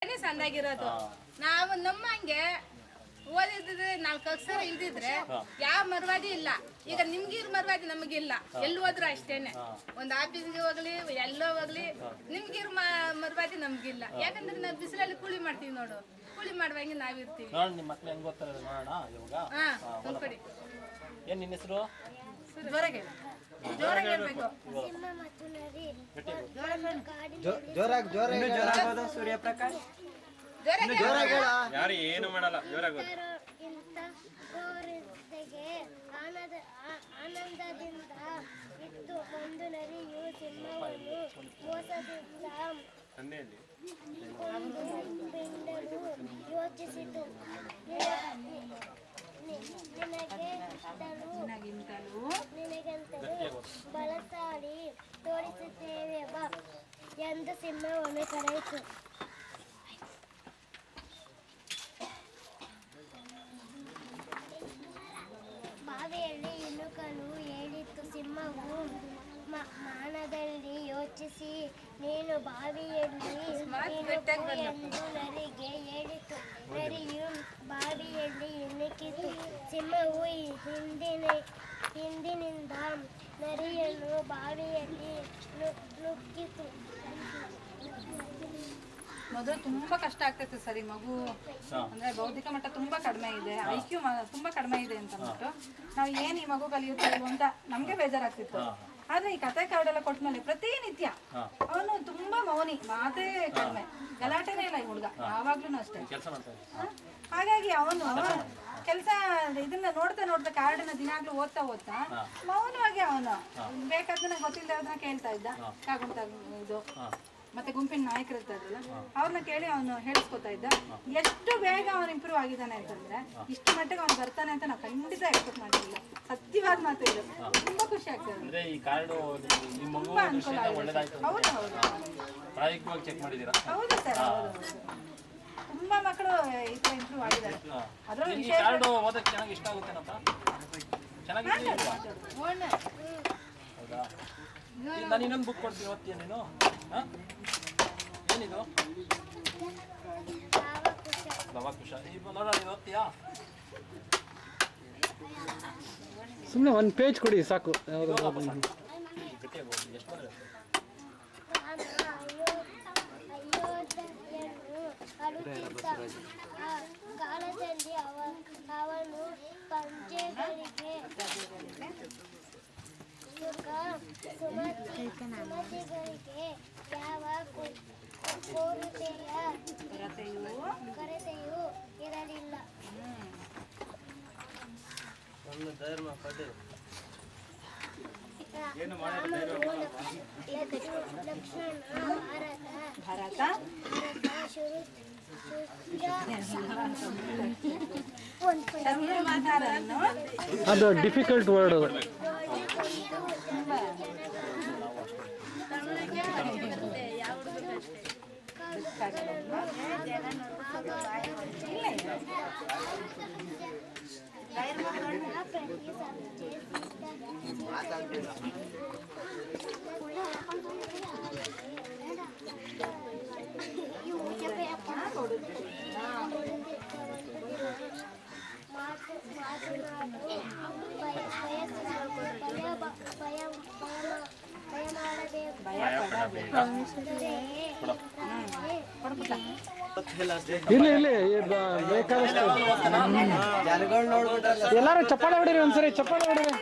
ಸಂದಾಗಿರೋದು ನಾವು ನಮ್ಮಂಗೆ ಓದಿದ್ರೆ 4 ಅಕ್ಷರ ಇಲ್ದಿದ್ರೆ ಯಾವ ಮರ್ವಾದಿ ಇಲ್ಲ. ಈಗ ನಿಮ್ಗಿರ್ ಮರ್ವಾದಿ ನಮಗಿಲ್ಲ. ಎಲ್ಲಿ ಹೋದ್ರು ಅಷ್ಟೇನೆ, ಒಂದ್ ಆಫೀಸ್ಗೆ ಹೋಗ್ಲಿ ಎಲ್ಲೋ ಹೋಗ್ಲಿ ನಿಮ್ಗಿರ್ ಮರ್ವಾದಿ ನಮ್ಗಿಲ್ಲ. ಯಾಕಂದ್ರೆ ನಾವು ಬಿಸಿಲಲ್ಲಿ ಕೂಲಿ ಮಾಡ್ತೀವಿ ನೋಡು, ಕೂಲಿ ಮಾಡುವಂಗೆ ನಾವಿರ್ತೀವಿ. ನಿಮ್ಮ ಮಕ್ಳು ಹೆಂಗ್ ಓದ್ತಾರೆ ನೋಡೋಣ ಇವಾಗ. ಕೊಡಿ. ಏನ್ ನಿನ್ನ ಹೆಸರು? ಜೋರಾಗಿ ಜೋರಾಗಿ ಹೇಳ್ಬೇಕು. ಜೋರಾಗಿ ಸೂರ್ಯಪ್ರಕಾಶ್ ಯಾರು ಏನು ಮಾಡಲ್ಲ, ಜೋರಾಗಿ ಆನಂದದಿಂದ ಇತ್ತು. ಒಂದು ನರಿಯು ಸಿಂಹವನ್ನು ಮೋಸದಿಂದ ಬಿಂಡಲು ಯೋಚಿಸಿತು. ನಿನಗಿಂತಲೂ ಬಲಶಾಲಿ ತೋರಿಸುತ್ತೇವೆ ಬಾ ಎಂದು ಸಿಂಹವನ್ನು ಕರೆಯಿತು. ಬಾವಿಯಲ್ಲಿ ಇಣುಕಲು ಹೇಳಿತು. ಸಿಂಹವು ಮಾನದಲ್ಲಿ ಯೋಚಿಸಿ ನೀನು ಬಾವಿಯಲ್ಲಿ ಇಣುಕು ಎಂದು ನರಿಗೆ ಹೇಳಿತು. ನರಿಯು ಬಾವಿಯಲ್ಲಿ ಇಣುಕಿತು. ಸಿಂಹವು ಹಿಂದಿನಿಂದ ನರಿಯನ್ನು ಬಾವಿಯಲ್ಲಿ ನುಗ್ಗಿತು. ಮೊದಲು ತುಂಬಾ ಕಷ್ಟ ಆಗ್ತೈತೆ ಸರಿ, ಮಗು ಅಂದ್ರೆ ಬೌದ್ಧಿಕ ಮಟ್ಟ ತುಂಬಾ ಕಡಿಮೆ ಇದೆ, IQ ತುಂಬಾ ಕಡಿಮೆ ಇದೆ ಅಂತ ಅಂದ್ಬಿಟ್ಟು ನಾವು ಏನ್ ಈ ಮಗು ಕಲಿಯುತ್ತೆ ಅಂತ ನಮ್ಗೆ ಬೇಜಾರಾಗ್ತಿತ್ತು. ಆದ್ರೆ ಈ ಕತೆ ಕಾರ್ಡೆಲ್ಲ ಕೊಟ್ಮೇಲೆ ಪ್ರತಿನಿತ್ಯ ಅವನು ತುಂಬಾ ಮೌನಿ, ಮಾತೇ ಕಡಿಮೆ, ಗಲಾಟೆನೇ ಇಲ್ಲ ಈ ಹುಡುಗ ಯಾವಾಗ್ಲೂ ಅಷ್ಟೇ. ಹಾಗಾಗಿ ಅವನು ಕೆಲಸ ಇದನ್ನ ನೋಡ್ತಾ ಕಾರ್ಡನ್ನ ದಿನಾಗ್ಲೂ ಓದ್ತಾ ಮೌನವಾಗಿ ಅವನು ಬೇಕಾದನ್ನ ಗೊತ್ತಿಲ್ಲದೆ ಅದನ್ನ ಕೇಳ್ತಾ ಇದ್ದ. ಕಾಗುಂಟ ಇದು ಮತ್ತೆ ಗುಂಪಿನ ನಾಯಕರು ಇರ್ತಾರಲ್ಲ ಅವ್ರನ್ನ ಕೇಳಿ ಅವನು ಹೇಳಿಸ್ಕೊತಾ ಇದ್ದ. ಎಷ್ಟು ಬೇಗ ಅವನು ಇಂಪ್ರೂವ್ ಆಗಿದ್ದಾನೆ ಅಂತಂದ್ರೆ ಇಷ್ಟು ಮಟ್ಟಿಗೆ ಅವ್ನು ಬರ್ತಾನೆ ಅಂತ ನಾವು ಖಂಡಿತ ಎಕ್ಸ್ಪೆಕ್ಟ್ ಮಾಡಿರಲಿಲ್ಲ. ಸತ್ಯವಾದ ಮಾತು ಇದು. ತುಂಬಾ ಖುಷಿ ಆಗ್ತದೆ. ತುಂಬಾ ಅನುಕೂಲ ಆಗಿದೆ. ಹೌದು ಹೌದು ಸರ್, ಹೌದು. ತುಂಬಾ ಮಕ್ಕಳು ಈ ತರ ಇಂಪ್ರೂವ್ ಆಗಿದ್ದಾರೆ. ಅದ್ರಲ್ಲಿ ವಿಶೇಷ ನಾನು ಇನ್ನೊಂದು ಬುಕ್ ಕೊಡ್ತೀನಿ, ಓದ್ತೀಯ ನೀನು? ಏನಿದು? ಲವಕುಶ. ನೋಡೋಣ, ಇದು ಓದ್ತೀಯಾ? ಸುಮ್ಮನೆ ಒಂದು ಪೇಜ್ ಕೊಡಿ ಸಾಕು. ಕಾಲದಲ್ಲಿ ಅವನು ಪಂಚೆಗಳಿಗೆ ಸುಮತಿಗಳಿಗೆ ಯಾವ ಕೊರತೆಯೂ ಇರಲಿಲ್ಲ. ಭಾರತ ಅದು ಡಿಫಿಕಲ್ಟ್ ವರ್ಡ್. ಇಲ್ಲಿ ಬೇಕಾದಷ್ಟು ಎಲ್ಲಾರು ಚಪ್ಪಾಳೆ ಹೊಡಿರಿ, ಒಂದ್ಸರಿ ಚಪ್ಪಾಳೆ ಹೊಡಿರಿ.